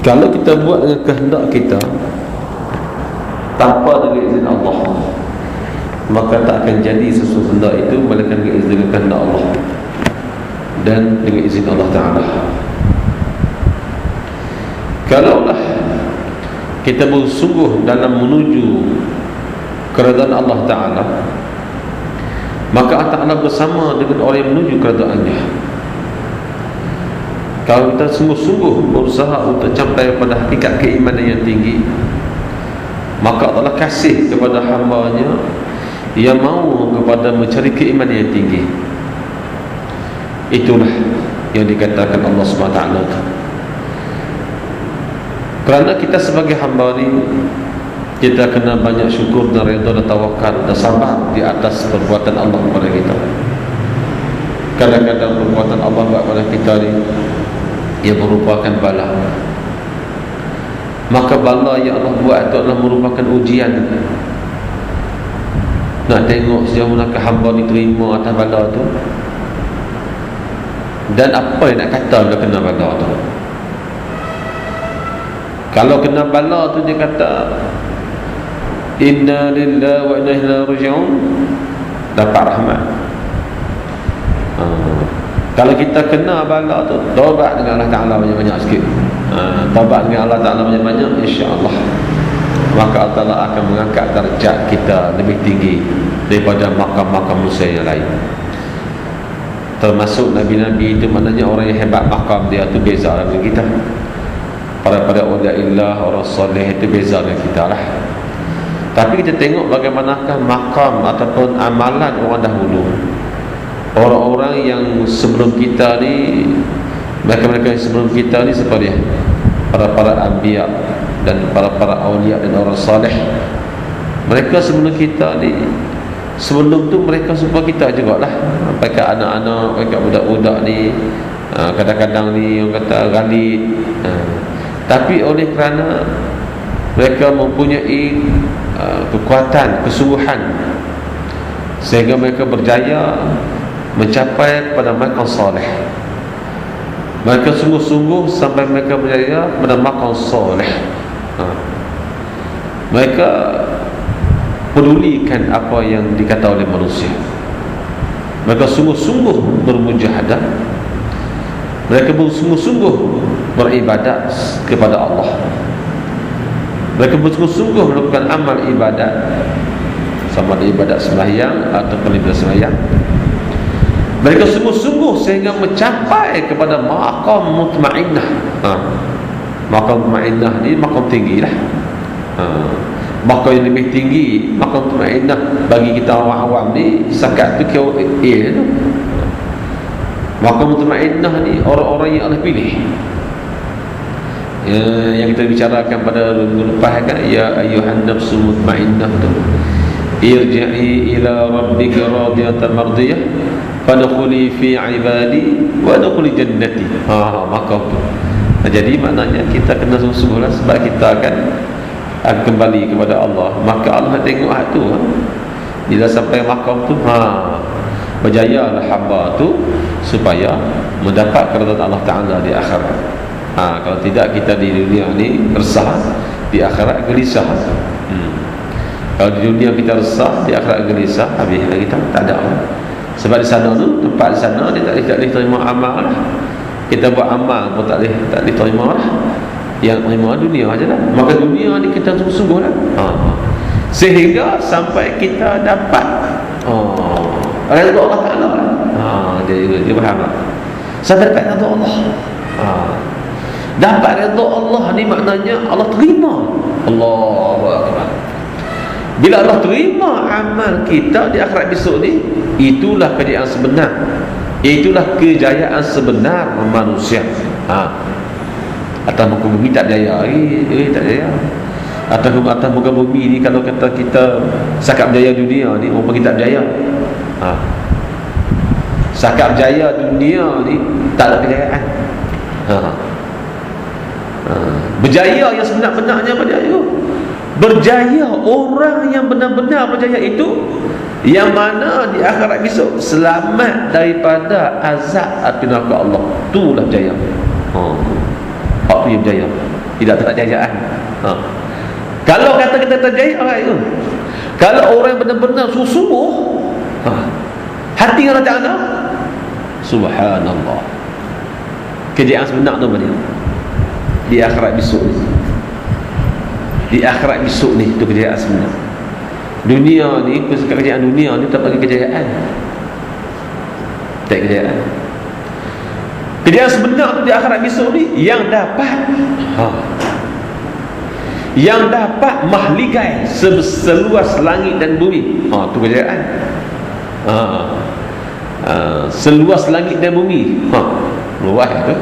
Kalau kita buat dengan kehendak kita tanpa dengan izin Allah, maka tak akan jadi sesuatu benda itu melainkan dengan izin kehendak Allah dan dengan izin Allah Ta'ala. Kalaulah kita bersungguh dalam menuju keredaan Allah Ta'ala, maka Allah Ta'ala bersama dengan orang yang menuju keredaannya. Kalau kita sungguh-sungguh berusaha untuk capai pada hakikat keimanan yang tinggi, maka Allah kasih kepada hamba-Nya yang mau kepada mencari keimanan yang tinggi. Itulah yang dikatakan Allah SWT. Kerana kita sebagai hamba ni, kita kena banyak syukur dan redha dan tawakal dan sabar di atas perbuatan Allah kepada kita. Kadang-kadang perbuatan Allah kepada kita ni ia merupakan bala. Maka bala yang Allah buat itu adalah merupakan ujian. Nak tengok sejauh manakah hamba ni terima atas bala tu, dan apa yang nak kata bila kena bala tu. Kalau kena bala tu dia kata inna lillahi wa inna ilaihi raji'un, dapat rahmat. Kalau kita kena bala tu, taubat dengan Allah Ta'ala banyak-banyak sikit. Taubat dengan Allah Ta'ala banyak-banyak, insya-Allah maka Allah Ta'ala akan mengangkat darjat kita lebih tinggi daripada makam-makam manusia yang lain. Termasuk Nabi-Nabi itu, maknanya orang yang hebat makam dia tu beza dengan kita. Pada awliyaillah, orang soleh itu beza dengan kita lah. Tapi kita tengok bagaimanakah makam ataupun amalan orang dahulu, orang-orang yang sebelum kita ni, mereka-mereka yang sebelum kita ni seperti para anbiya dan para awliya dan orang salih. Mereka sebelum kita ni, sebelum tu mereka serupa kita jugalah. Mereka anak-anak, mereka budak-budak ni, kadang-kadang ni orang kata ghalid, tapi oleh kerana mereka mempunyai kekuatan, kesungguhan, sehingga mereka berjaya mencapai pada makam salih. Mereka sungguh-sungguh sampai mereka berjaya pada makam salih. Mereka pedulikan apa yang dikata oleh manusia. Mereka sungguh-sungguh bermujahadah. Mereka bersungguh-sungguh beribadat kepada Allah. Mereka bersungguh-sungguh melakukan amal ibadat, sama ada ibadat sembahyang ataupun ibadat sembahyang. Mereka sungguh-sungguh sehingga mencapai kepada maqam mutmainnah. Maqam mutmainnah ni maqam tinggi lah. Maqam yang lebih tinggi, maqam mutmainnah bagi kita orang awam ni sakat tu kau tu. Maqam mutmainnah ni orang-orang yang Allah pilih. Yang kita bicarakan pada minggu lepas kan, ya ayyuhan nafsu mutmainnah tu, irji'i ila rabbika radiyatan mardiyah fadkhuli fi ibadi wa adkhuli jannati. Maka tu. Jadi maknanya kita kena sungguh-sungguhlah, sebab kita akan kembali kepada Allah. Maka Allah tengok hak tu. Bila sampai makam tu, berjayalah hamba tu supaya mendapat keridhaan Allah Ta'ala di akhirat. Kalau tidak, kita di dunia ni resah, di akhirat gelisah. Kalau di dunia kita resah, di akhirat gelisah, habis kita tak ada. Sebab di sana tu, tempat di sana dia tak boleh terima amal lah. Kita buat amal pun tak boleh terima lah. Yang terima dunia aja lah. Maka dunia ni kita sungguh-sungguh lah. Sehingga sampai kita dapat redha Allah Ta'ala lah. Dia faham tak? Sampai dapat redha Allah. Dapat redha Allah ni maknanya Allah terima. Allahu Akbar. Bila Allah terima amal kita di akhirat besok ni, itulah kejayaan sebenar. Itulah kejayaan sebenar manusia. Atas muka bumi tak jaya lagi, tak jaya. Atas muka bumi ni, kalau kata kita sakap jaya dunia ni, orang kita tak jaya. Sakap jaya dunia ni tak ada kejayaan. Berjaya yang sebenar-benarnya berjaya. Berjaya orang yang benar-benar berjaya itu, yang mana di akhirat besok selamat daripada azab api neraka Allah. Itulah berjaya. Apa yang berjaya? tidak terjayaan. Kalau kata kita terjaya, itu kalau orang yang benar-benar sungguh hati Allah Ta'ala, subhanallah, kejayaan sebenar tu mana? Di akhirat besok ni. Di akhirat besok ni tu kejayaan sebenar. Dunia ni, kejayaan dunia ni tak bagi kejayaan. Tak kejayaan. Kejayaan sebenar tu di akhirat besok ni yang dapat yang dapat mahligai seluas langit dan bumi. Tu kejayaan. Seluas langit dan bumi. Luas tu.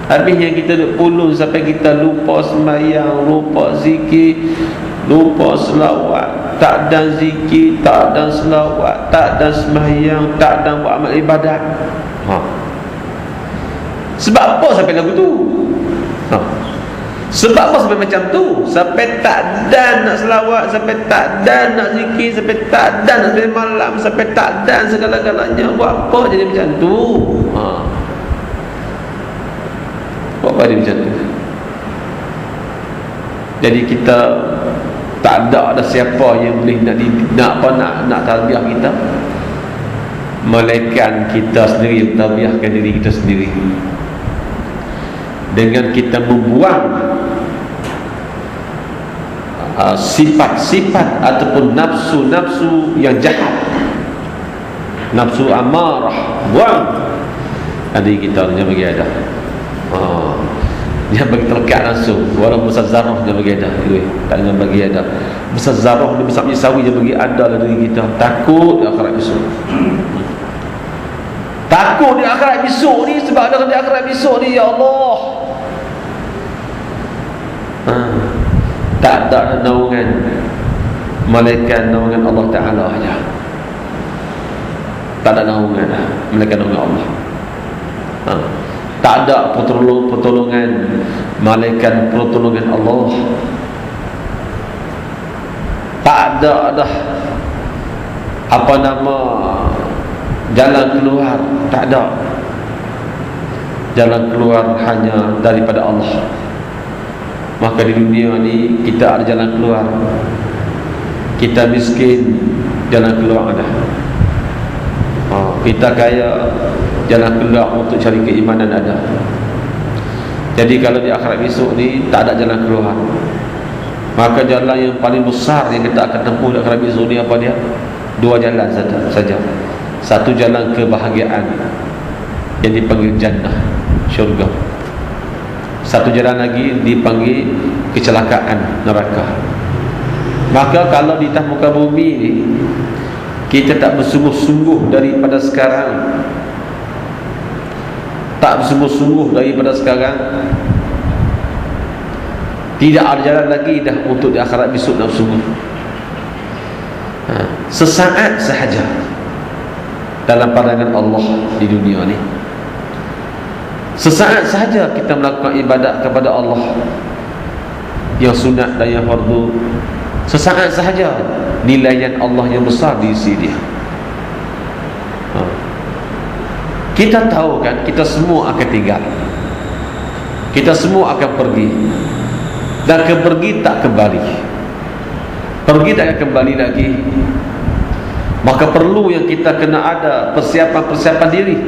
Habisnya kita duk pulun sampai kita lupa sembahyang, lupa zikir, lupa selawat, tak ada zikir, tak ada selawat, tak ada sembahyang, tak ada buat amal ibadat. Sebab apa sampai lagu tu? Sebab apa sampai macam tu? Sampai tak ada nak selawat, sampai tak ada nak zikir, sampai tak ada nak sembahyang malam, sampai tak ada segala-galanya. Buat apa jadi macam tu? Buat apa dia macam tu? Jadi kita tak ada siapa yang boleh nak tarbiyah kita, melainkan kita sendiri yang tarbiyahkan diri kita sendiri dengan kita membuang sifat-sifat ataupun nafsu-nafsu yang jahat, nafsu amarah. Buang adik kita dia bagi ada, dia bagi terlekat langsung. Walaupun besar zarah dia bagi ada, tak dengan bagi ada. Besar zarah dia besar sawi dia bagi ada dalam diri kita. Takut di akhirat besok. Takut di akhirat besok ni. Sebab ada di akhirat besok ni, ya Allah, tak ada naungan malaikat, naungan Allah Ta'ala saja. Tak ada naungan malaikat, naungan Allah. Tak ada pertolongan malaikat, pertolongan Allah. Tak ada dah apa nama jalan keluar. Tak ada. Jalan keluar hanya daripada Allah. Maka di dunia ni kita ada jalan keluar. Kita miskin, jalan keluar ada. Kita kaya, jalan keluar untuk cari keimanan ada. Jadi kalau di akhirat besok ni tak ada jalan keluar, maka jalan yang paling besar yang kita akan tempuh di akhirat besok ni apa dia? Dua jalan saja. Satu jalan kebahagiaan yang dipanggil jannah, syurga. Satu jalan lagi dipanggil kecelakaan, neraka. Maka kalau di atas muka bumi ni kita tak bersungguh-sungguh daripada sekarang, tak bersungguh-sungguh daripada sekarang, tidak ada jalan lagi dah untuk di akhirat besok nak bersungguh. Sesaat sahaja dalam pandangan Allah di dunia ni. Sesaat sahaja kita melakukan ibadat kepada Allah yang sunat dan yang fardu. Sesaat sahaja nilaian Allah yang besar di sisi dia. Kita tahu kan, kita semua akan tinggal, kita semua akan pergi, dan pergi tak kembali. Pergi tak akan kembali lagi. Maka perlu yang kita kena ada persiapan diri,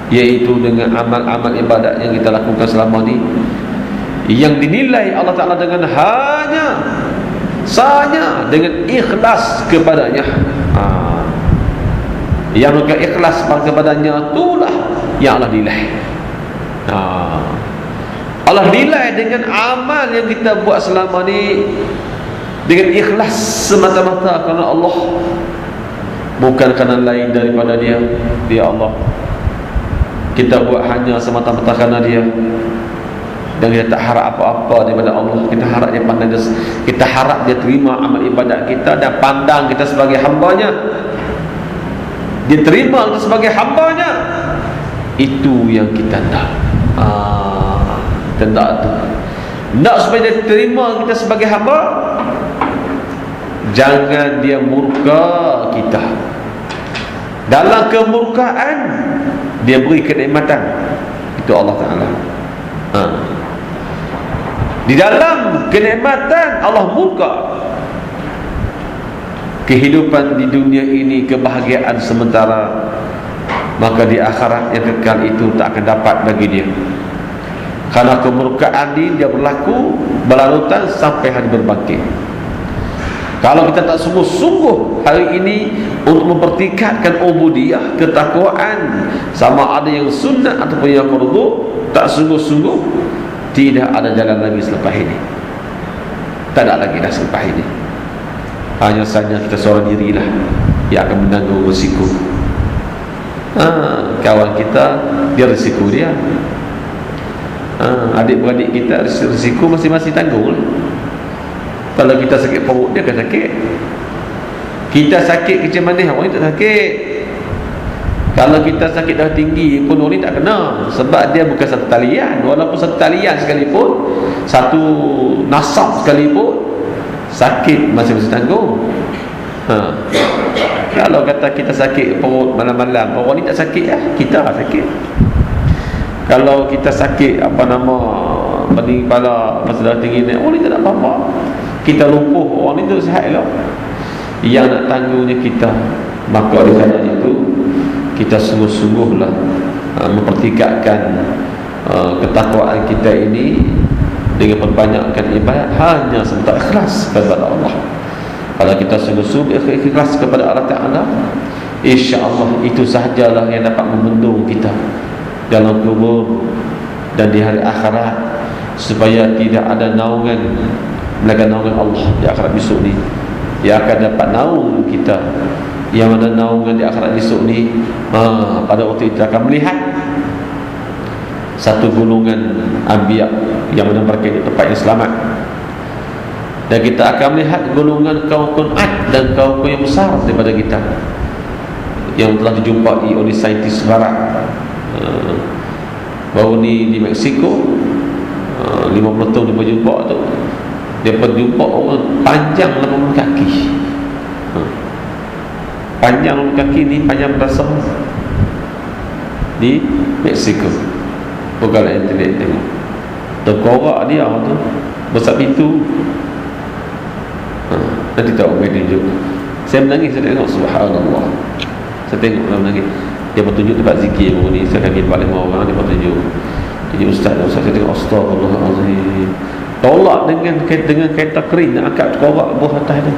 iaitu dengan amal-amal ibadat yang kita lakukan selama ni, yang dinilai Allah Ta'ala dengan sahaja dengan ikhlas kepadanya. Yang bukan ikhlas kepadanya itulah yang Allah nilai. Allah nilai dengan amal yang kita buat selama ni dengan ikhlas semata-mata kerana Allah, bukan kerana lain daripada dia Allah. Kita buat hanya semata-mata kerana dia, dan kita tak harap apa-apa daripada Allah. Kita harap dia pandang, kita harap dia terima amal ibadat kita dan pandang kita sebagai hambanya. Dia terima kita sebagai hambanya. Itu yang kita nak. Kita nak supaya dia terima kita sebagai hamba. Jangan dia murka kita. Dalam kemurkaan dia beri kenikmatan. Itu Allah Ta'ala. Di dalam kenikmatan Allah buka kehidupan di dunia ini, kebahagiaan sementara, maka di akhirat yang kekal itu tak akan dapat bagi dia. Karena kemurkaan dia berlaku berlarutan sampai hari berbangkit. Kalau kita tak sungguh-sungguh hari ini untuk mempertingkatkan ubudiyah, ketakwaan, sama ada yang sunnah ataupun yang fardu, tak sungguh-sungguh, tidak ada jalan lagi selepas ini. Tak ada lagi dah selepas ini. Hanya saja kita seorang dirilah yang akan menanggung risiko. Kawan kita, dia risiko dia. Adik-beradik kita risiko masing-masing tanggung lah. Kalau kita sakit perut, dia akan sakit. Kita sakit kecil manis, orang ni tak sakit. Kalau kita sakit dah tinggi pun orang ni tak kena, sebab dia bukan satu talian. Walaupun satu talian sekalipun, satu nasab sekalipun, sakit masing-masing tanggung. Kalau kata kita sakit perut malam-malam, orang ni tak sakit lah, kita lah sakit. Kalau kita sakit pening kepala masa dah tinggi ni, orang ni tak ada apa-apa. Kita lumpuh, orang ni tu sihat lah. Yang nak tanggungnya kita. Maka oleh kerana itu kita sungguh-sungguhlah mempertingkatkan ketakwaan kita ini dengan perbanyakkan ibadat hanya semata ikhlas kepada Allah. Kalau kita sungguh-sungguh ikhlas kepada Allah Ta'ala, insya-Allah itu sahajalah yang dapat membendung kita dalam kubur dan di hari akhirat, supaya tidak ada naungan melainkan naungan Allah di akhirat besok ni. Dia akan dapat naung kita. Yang mana naungan di akhirat besok ni, pada waktu itu akan melihat satu golongan anbiya yang mana mereka itu tempat yang selamat, dan kita akan melihat golongan kaum-kaum Ad dan kaum-kaum yang besar daripada kita yang telah dijumpai oleh saintis barat. Baru ni di Mexico, 50 tahun dia berjumpa tu, dia berjumpa orang panjang 80 kaki. Panjang 80 kaki ni panjang berasa di Mexico. Bukanlah internet tengok terkorak dia tu besar pintu. Nanti tahu saya tunjuk. Saya menangis, saya tengok, subhanallah. Saya tengok dia menangis. Dia bertunjuk tempat zikir ni. Saya kaki 4-5 orang dia bertunjuk. Jadi ustaz saya tengok, astagfirullahalazim. Tolak dengan kereta kering nak angkat korak buah atas tu.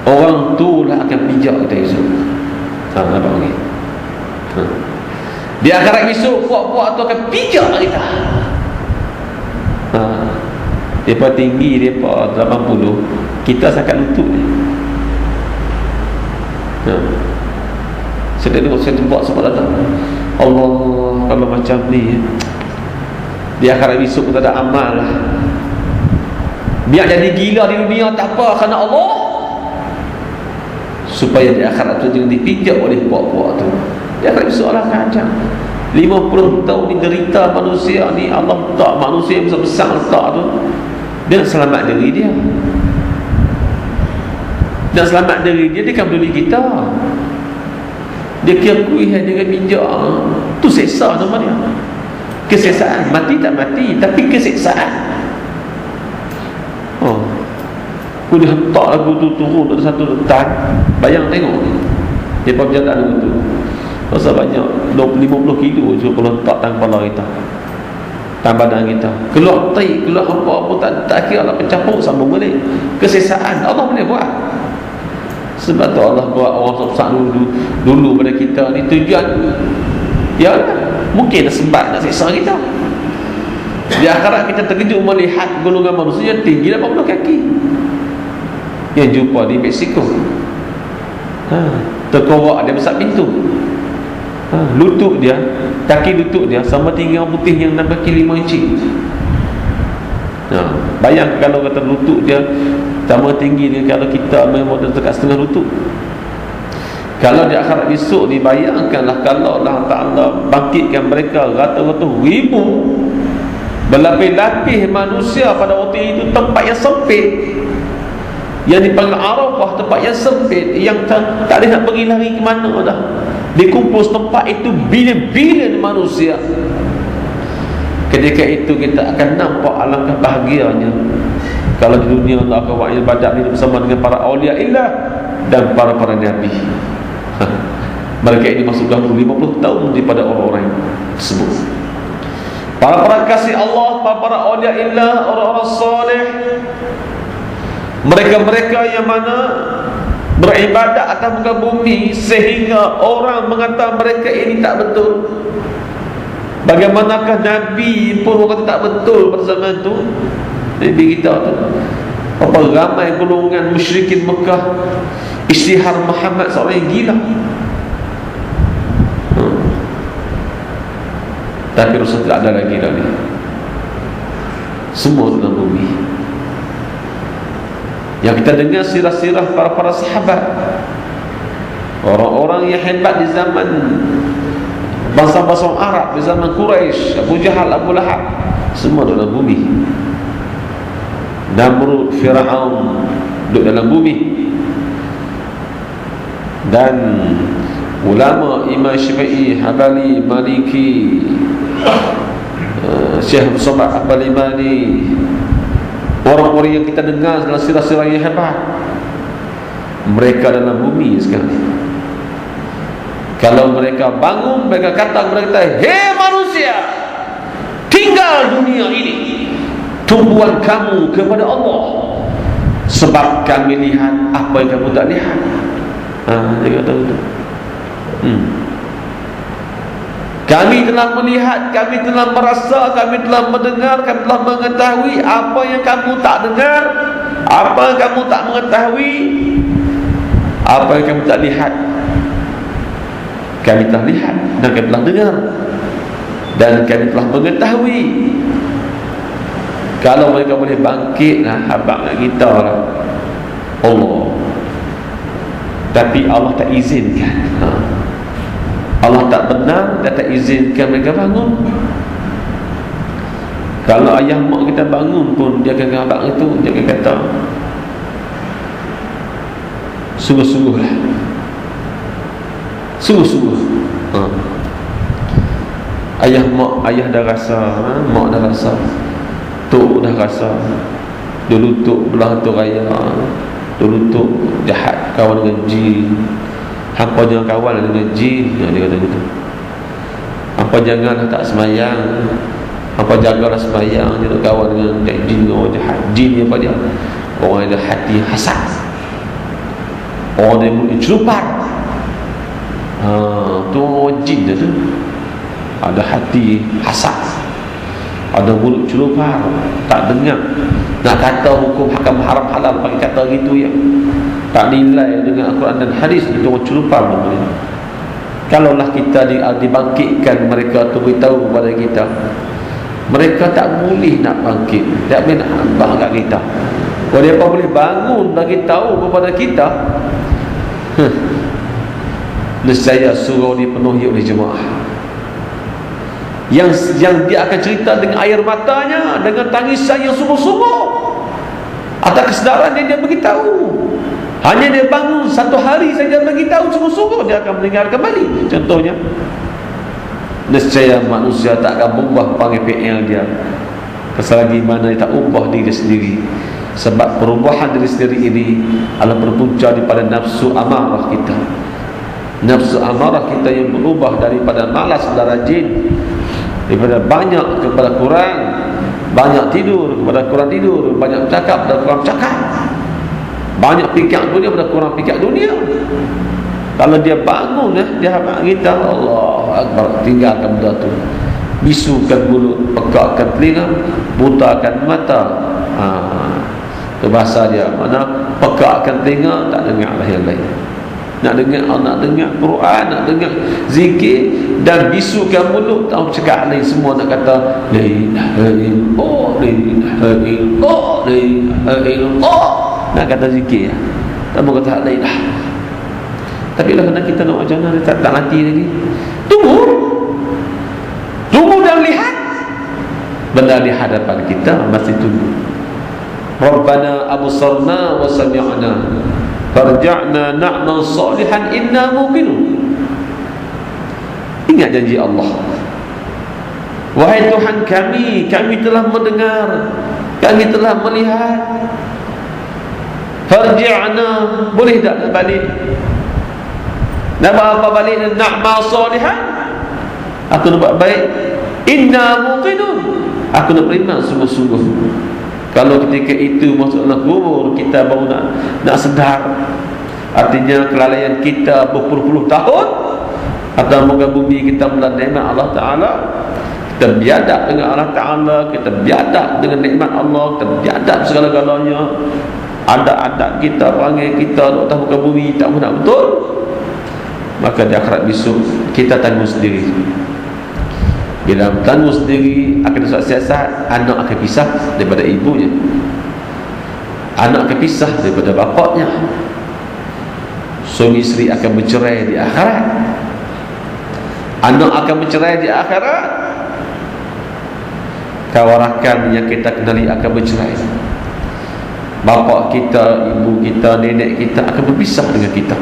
Orang tu lah akan pijak kita esok. Nampak ni? Di akhirat esok, puak-puak tu akan pijak kita. Mereka tinggi, mereka 80, kita sakat lutut ni. Saya tengok, saya buat sebab datang, Allah, kalau macam ni di akhirat esok kita ada amal lah. Biar jadi gila di dunia tak apa, kerana Allah, supaya di akhirat tu jangan dipijak oleh puak-puak tu. Di akhirat esok lah kacang 50 tahun ni derita manusia ni, Allah letak manusia yang besar-besar letak tu, dia nak selamat diri dia. Dan selamat diri dia, dia kan peduli kita. Dia kira kuih dengan bijak tu seksa nama dia. Keseksaan, mati tak mati, tapi keseksaan. Aku dia hentak lagu tu turun dari satu letak. Bayang tengok dia berjalan lagu tu, rasa banyak 50 kilo je kalau letak tangan kepala kita, tangan badan kita, keluar tai, keluar apa-apa tak kira lah, pencampur sambung balik. Keseksaan Allah boleh buat. Sebab tu Allah buat orang susah dulu pada kita ni, tujuan ya mungkin sebab nak seksa kita. Di akhirat kita terkejut melihat golongan manusia yang tinggi 80 kaki yang jumpa di Mexico. Terkorak dia besar pintu. Lutut dia, kaki lutut dia sama tinggi orang putih yang 6 kaki 5 inci. Bayang kalau kata lutut dia sama tinggi dia, kalau kita memang dekat setengah lutut. Kalau di akhirat esok ni, bayangkanlah kalau Allah Ta'ala bangkitkan mereka rata-rata ribu, berlapis-lapis manusia pada waktu itu, tempat yang sempit yang dipanggil Arafah, tempat yang sempit yang tak boleh nak pergi lari ke mana dah. Dikumpul setempat itu bilion-bilion manusia. Ketika itu kita akan nampak alangkah bahagianya kalau di dunia Allah akan buat ibadat ini bersama dengan para awliya illah dan para nabi. Mereka ini masuk dahulu 50 tahun daripada orang-orang tersebut. Para kasih Allah, para awliya illah, orang-orang soleh, mereka-mereka yang mana beribadat atas muka bumi sehingga orang mengatakan mereka ini tak betul. Bagaimanakah Nabi pun orang kata tak betul pada zaman itu. Nabi kita tu apa ramai golongan musyrikin Mekah isytihar Muhammad seorang yang gila. Tapi Rasul tak ada lagi dah ni. Semua dalam bumi. Yang kita dengar sirah-sirah para sahabat, orang-orang yang hebat di zaman bangsa-bangsa Arab, di zaman Quraisy, Abu Jahal, Abu Lahab, semua dalam bumi. Namrud, Fir'aun duduk dalam bumi. Dan ulama Imam Syafi'i, Hambali, Maliki, Syekh Muhammad Al-Imani, orang-orang yang kita dengar dalam sirah-sirah yang hebat, mereka dalam bumi sekarang. Kalau mereka bangun, mereka kata, hei manusia, tinggal dunia ini, tumpuan kamu kepada Allah, sebab kami lihat apa yang kamu tak lihat. Dia kata betul. Kami telah melihat, kami telah merasa, kami telah mendengar, kami telah mengetahui apa yang kamu tak dengar, apa yang kamu tak mengetahui, apa yang kamu tak lihat. Kami telah lihat dan kami telah dengar dan kami telah mengetahui. Kalau mereka boleh bangkit, habaq nak kita lah Allah. Tapi Allah tak izinkan. Allah tak benar, dia tak izinkan mereka bangun. Kalau ayah mak kita bangun pun, dia akan habaq itu, dia akan kata sungguh-sungguhlah, sungguh-sungguh. Ayah mak, ayah dah rasa, mak dah rasa, tok dah rasa. Dulu tok belah tok raya, dulu tok jahat, kawan dengan jin. Hampa jangan kawan dengan jin, dia kata gitu. Hampa janganlah tak semayang, hampa jagalah semayang, jangan kawan dengan jin, orang jahat. Jin ni apa dia? Orang yang ada hati hasad, orang yang mulut celupar. Tu orang jin dia tu, ada hati hasad, ada mulut celupar, tak dengar. Nak kata hukum hakam haram halal pakai kata gitu ya, tak nilai dengan Al-Quran dan hadis. Itu orang celupar namanya. Kalaulah kita dibangkitkan, mereka tu beritahu kepada kita, mereka tak boleh nak bangkit, tak boleh nak abang kat kita. Kalau mereka boleh bangun bagi tahu kepada kita, nescaya surau dipenuhi oleh jemaah yang dia akan cerita dengan air matanya, dengan tangisan yang sungguh-sungguh atas kesedaran yang dia beritahu. Hanya dia bangun satu hari saja beritahu sungguh-sungguh, dia akan mendengar kembali. Contohnya, nescaya manusia tak akan ubah panggil PL dia selagi mana dia tak ubah diri sendiri. Sebab perubahan diri sendiri ini adalah berpunca daripada nafsu amarah kita. Nafsu amarah kita yang berubah daripada malas dan rajin, daripada banyak kepada kurang, banyak tidur kepada kurang tidur, banyak cakap kepada kurang cakap, banyak fikir dunia kepada kurang fikir dunia. Kalau dia bangun, dia habaq kita, Allah Akbar, tinggalkan benda tu, bisukan mulut, pekakkan telinga, butakan mata. Itu bahasa dia, mana pekakkan telinga, tak dengar lah yang lain. Nak dengar Quran, nak dengar zikir, dan bisukan mulut, tahu cakap lain semua, nak kata la ilaha illallah, la ilaha illallah, la ilaha illallah, nak kata zikir, tak mau kata la ilaha. Tapi lah kena kita nak macam mana, tak mati lagi. Tunggu dan lihat benda di hadapan kita, masih tunggu. Rabbana absarna wa sami'na farja'na na'mal salihan inna muqinun. Ingat janji Allah, Wahai Tuhan kami telah mendengar, kami telah melihat. Farji'na, boleh tak balik? Nak apa balik? Na'mal salihan, aku nak buat baik. Inna muqinun, aku nak beriman sungguh-sungguh. Kalau ketika itu masuk dalam kubur, kita baru nak sedar. Artinya kelalaian kita berpuluh-puluh tahun atas muka bumi kita melanda nikmat Allah Ta'ala. Kita biadab dengan Allah Ta'ala, kita biadab dengan nikmat Allah, kita biadab segala-galanya. Adat-adat kita, perangai kita atas muka bumi tak benar betul, maka di akhirat besok kita tanggung sendiri. Bila tanggung sendiri, akan suatu siasat, anak akan pisah daripada ibunya, anak akan pisah daripada bapaknya, suami isteri akan bercerai di akhirat, anak akan bercerai di akhirat, kawarakan yang kita kenali akan bercerai, bapa kita, ibu kita, nenek kita akan berpisah dengan kita.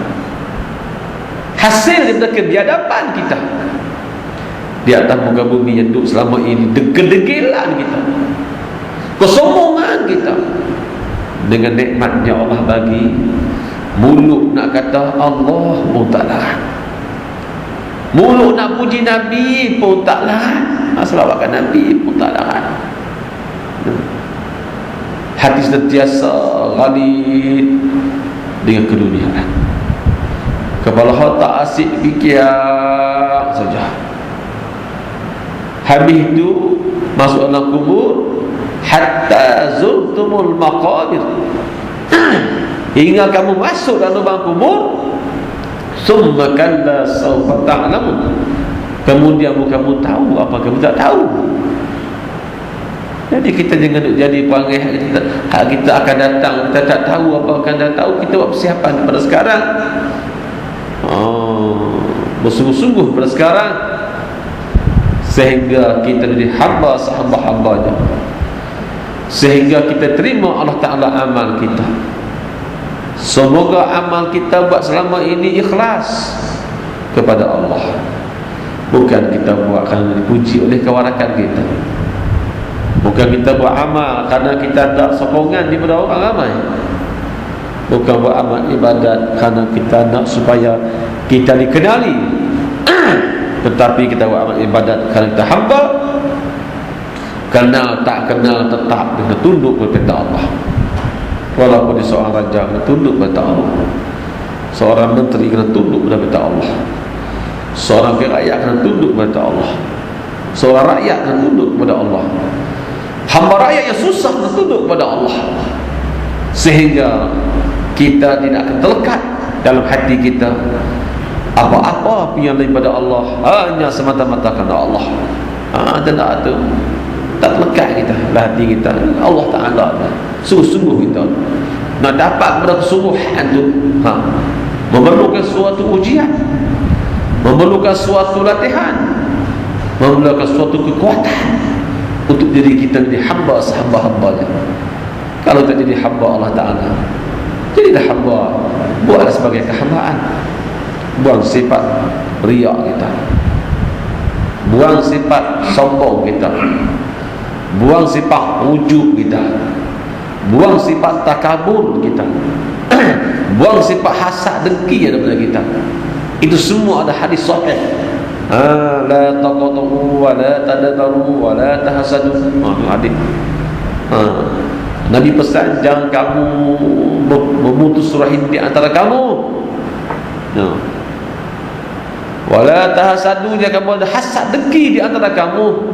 Hasil daripada kebiadaban kita di atas muka bumi yang duduk selama ini, kedegilan kita, kesombongan kita dengan nikmatnya Allah bagi. Mulut nak kata Allah pun tak larat, mulut nak puji Nabi pun tak larat, selawatkan Nabi pun tak larat. Hati sentiasa ghalid dengan keduniaan, kepala tak asyik fikir saja. Habis itu masuk dalam kubur, hatta zultumul maqabir, hingga kamu masuk dalam lubang kubur. Summa kalla sawfa ta'lamun, kemudian kamu tahu apa kamu tak tahu. Jadi kita jangan jadi perangai hak kita akan datang, kita tak tahu apa akan datang. Kita buat persiapan pada sekarang, bersungguh-sungguh pada sekarang, sehingga kita jadi hamba sehamba-hambanya, sehingga kita terima Allah Ta'ala amal kita. Semoga amal kita buat selama ini ikhlas kepada Allah, bukan kita buat kerana dipuji oleh kewarakan kita, bukan kita buat amal kerana kita ada sokongan daripada orang ramai, bukan buat amal ibadat kerana kita nak supaya kita dikenali, tetapi kita buat amal ibadat kerana kita hamba, kenal tak kenal tetap kena tunduk kepada Allah. Walaupun dia seorang raja, kena tunduk kepada Allah. Seorang menteri kena tunduk kepada Allah. Seorang rakyat kena tunduk kepada Allah. Seorang rakyat kena tunduk kepada Allah. Hamba rakyat yang susah kena tunduk kepada Allah, sehingga kita tidak akan terlekat dalam hati kita apa-apa yang daripada Allah, hanya semata-mata kerana Allah. Tak tu, tak terlekat kita dalam hati kita Allah Ta'ala. Sungguh-sungguh kita nak dapat pada kesungguhan tu, memerlukan suatu ujian, memerlukan suatu latihan, memerlukan suatu kekuatan untuk diri kita jadi hamba sehamba-hambanya. Kalau tak jadi hamba Allah Ta'ala, jadilah hamba, buatlah sebagai kehambaan. Buang sifat riak kita, buang sifat sombong kita, buang sifat ujub kita, buang sifat takabur kita, buang sifat hasad dengki daripada kita. Itu semua ada hadis sahih. La taqatu wa la tadabaru wa la tahasadu. Hadis. Nabi pesan, jangan kamu memutus rahim di antara kamu. Wala tahasadu, jangan kamu ada hasad dengki di antara kamu.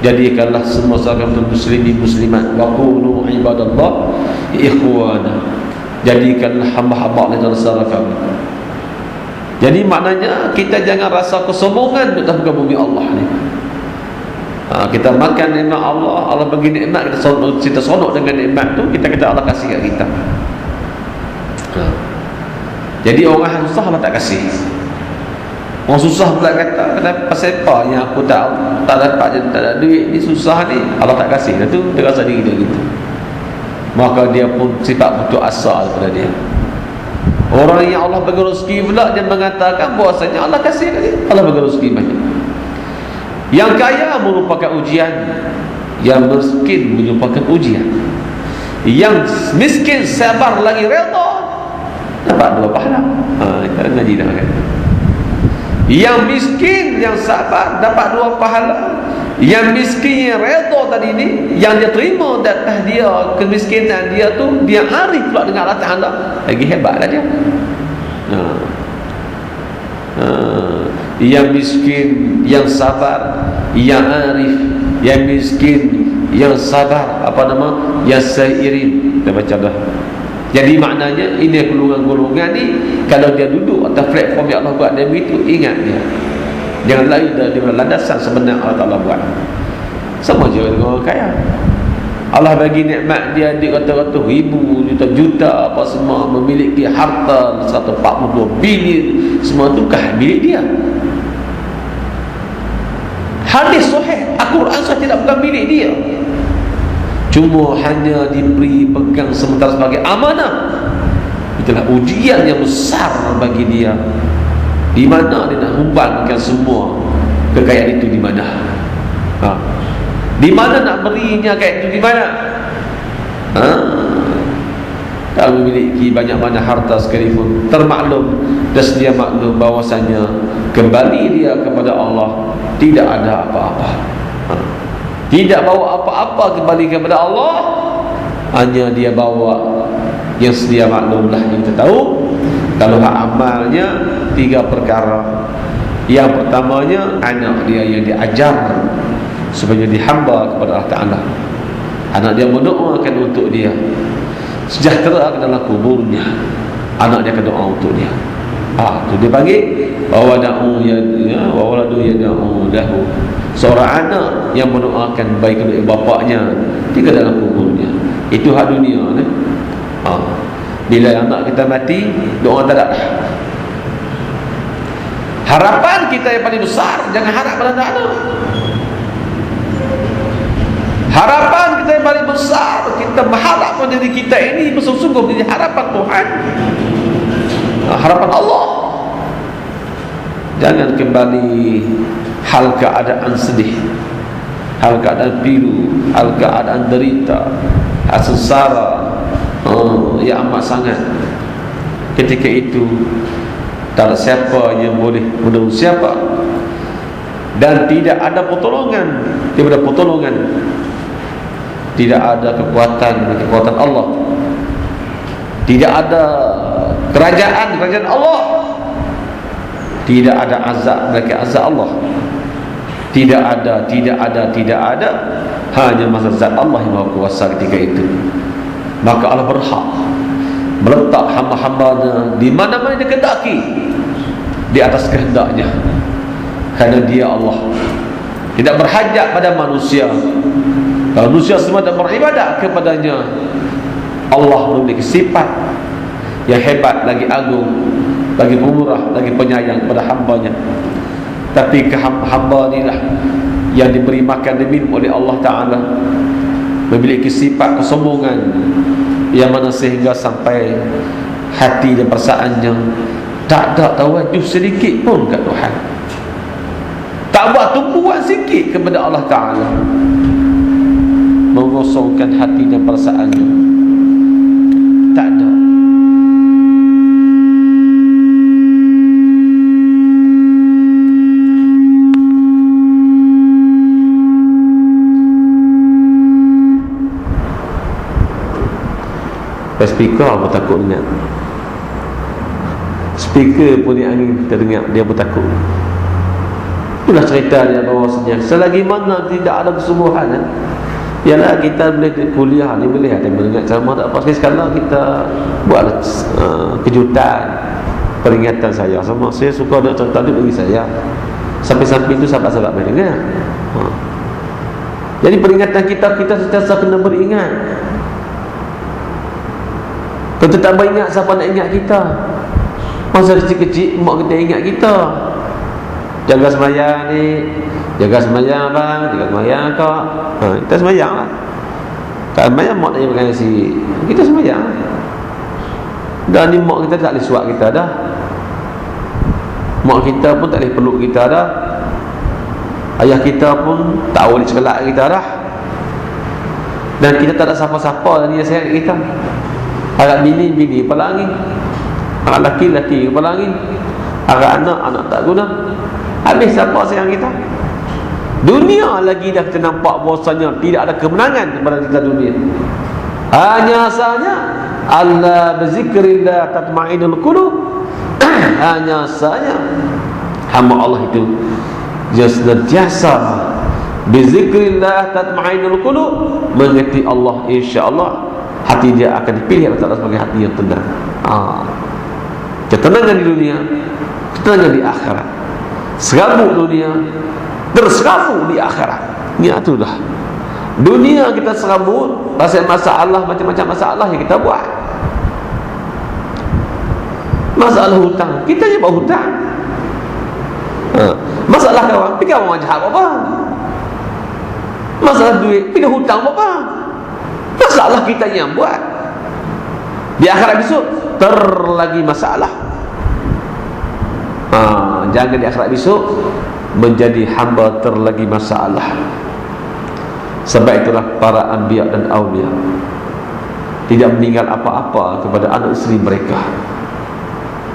Jadikanlah semua sahabat muslimin muslimat wa kunu ibadallah ikhwana, jadikanlah hamba-hamba Allah saudara kami. Jadi maknanya kita jangan rasa kesombongan di atas bumi Allah ni. Kita makan nikmat Allah, Allah bagi nikmat, kita sonok dengan nikmat tu, kita kata Allah kasih kat kita. Jadi orang susah Allah tak kasih. Orang susah pula kata, pasal apa yang aku tak dapat, tak ada duit ni, susah ni, Allah tak kasih. Itu dia rasa diri dia gitu. Maka dia pun sifat putus asa daripada dia. Orang yang Allah bagi rezeki pula, dia mengatakan bahawasanya Allah kasih kat dia, Allah bagi rezeki banyak. Yang kaya merupakan ujian, yang miskin merupakan ujian. Yang miskin sabar lagi redha, dapat 2 pahala. Kita ngaji dah kan. Yang miskin yang sabar dapat 2 pahala. Yang miskin yang redha tadi ni, yang dia terima atas dia kemiskinan dia tu, dia arif pula dengan Allah Ta'ala, lagi hebatlah dia. Yang miskin yang sabar, yang arif, yang miskin yang sabar, yang seiring, kita baca dah. Jadi maknanya ini golongan-golongan ni, kalau dia duduk atas platform yang Allah buat dia begitu, ingat dia, jangan lari dari landasan sebenar Allah Ta'ala buat. Sama je dengan orang kaya. Allah bagi nikmat dia, dia kata-kata ribu, juta-juta, apa semua, memiliki harta 142 bilion, semua tu kah milik dia. Hadis sahih, Al-Quran sahih, tidak bukan milik dia, cuma hanya diberi pegang sementara sebagai amanah. Itulah ujian yang besar bagi dia. Di mana dia nak humbankan semua kekayaan itu, di mana? Di mana nak berinya kayak itu, di mana? Kalau memiliki banyak-banyak harta sekalipun, termaklum dan sedia maklum bahwasanya kembali dia kepada Allah tidak ada apa-apa. Tidak bawa apa-apa kembali kepada Allah, hanya dia bawa yang sedia maklumlah. Kita tahu kalau hak amalnya 3 perkara. Yang pertamanya, anak dia yang diajar supaya dihamba kepada Allah Ta'ala. Anak dia mendoakan untuk dia sejahtera ke dalam kuburnya, anak dia akan doa untuk dia. Itu dia panggil wawada'u wawaladu yada'u lahu. Seorang anak yang mendoakan baik untuk bapaknya ketika dalam kuburnya. Itu hak dunia ni. Bila anak kita mati, doa tak ada. Harapan kita yang paling besar, jangan harap pada anak. Harapan kita yang paling besar, kita berharap pada diri kita ini bersungguh-sungguh menjadi harapan Tuhan, harapan Allah. Jangan kembali hal keadaan sedih, hal keadaan pilu, hal keadaan derita, hal sengsara yang amat sangat. Ketika itu tak ada siapa yang boleh menolong siapa, dan tidak ada pertolongan daripada pertolongan. Tidak ada kekuatan Allah. Tidak ada kerajaan Allah. Tidak ada azab Allah. Tidak ada. Hanya masa zat Allah yang Maha Kuasa ketika itu. Maka Allah berhak meletak hamba-hambanya di mana-mana dia kehendaki, di atas kehendaknya. Kerana dia Allah tidak berhajat pada manusia. Kalau manusia semua tak beribadat kepadanya, Allah memiliki sifat yang hebat, lagi agung, lagi pemurah, lagi penyayang pada hambanya. Tapi hamba inilah yang diberi makan dan minum oleh Allah Ta'ala, memiliki sifat kesombongan yang mana sehingga sampai hati dan perasaannya tak ada tawajuh sedikit pun kat Tuhan, tak buat tumpuan sikit kepada Allah Ta'ala, mengosongkan hati dan perasaannya. Tak ada. Speaker pun takut dengar. Speaker pun dia angin kita dengar, dia pun takut. Itulah cerita dia bahawasanya selagi mana tidak ada kesungguhan, ialah kita boleh kuliah ni, boleh ada mendengar ceramah, tak apa, sekali-sekala kita buat kejutan, peringatan saya sama. Saya suka nak cerita dia bagi saya, sampai-sampai itu sahabat-sahabat mendengar. Jadi peringatan kita sentiasa kena beringat. Kalau tak beringat, siapa nak ingat kita? Masa kecil-kecil mak kita ingat kita, jaga sembahyang ni, jaga sembahyang bang, jaga sembahyang kak. Kita sembahyang lah. Kalau sembahyang mak tak pakai nasi, kita sembahyang. Dan ni mak kita tak boleh suap kita dah. Mak kita pun tak boleh peluk kita dah. Ayah kita pun tak boleh celak kita dah. Dan kita tak ada siapa-siapa yang sayang kita. Harap bini kepala angin, harap laki kepala angin, harap anak tak guna. Habis siapa sayang kita? Dunia lagi dah kita nampak bahasanya tidak ada kemenangan kepada kita dunia. Hanya sahaja Allah berzikrillah tatma'innul qulub. Hanya sahaja hamba Allah itu dia senantiasa bizikrillah tatma'innul qulub, mengerti Allah, insya-Allah hati dia akan dipilih oleh Allah sebagai hati yang tenang. Ketenangan di dunia, ketenangan di akhirat. Serabut dunia, terserabut di akhirat. Ini itulah. Dunia kita serabut, pasal masalah, macam-macam masalah yang kita buat. Masalah hutang, kita je buat hutang. Masalah kawan, pergi kawan jahat apa? Masalah duit, pergi hutang apa? Masalah kita yang buat. Di akhirat besok terlagi masalah. Jangan di akhirat besok menjadi hamba terlagi masalah. Sebab itulah para anbiya dan awliya tidak meninggal apa-apa kepada anak isteri mereka.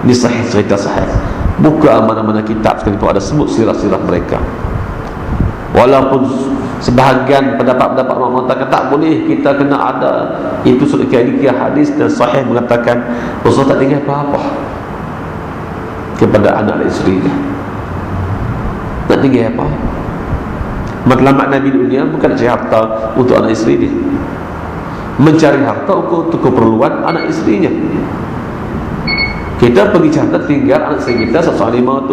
Ini sahih, cerita sahih. Buka mana-mana kitab sekalipun ada sebut sirah-sirah mereka. Walaupun sebahagian pendapat-pendapat ulama mengatakan tak boleh, kita kena ada itu sudah kira hadis dan sahih mengatakan Rasul tak tinggal apa-apa kepada anak isteri dia. Tak tinggal apa. Matlamat Nabi dunia bukan cari harta untuk anak isteri dia, mencari harta untuk keperluan anak isterinya. Kita pergi catat tinggal anak isteri kita 150,000,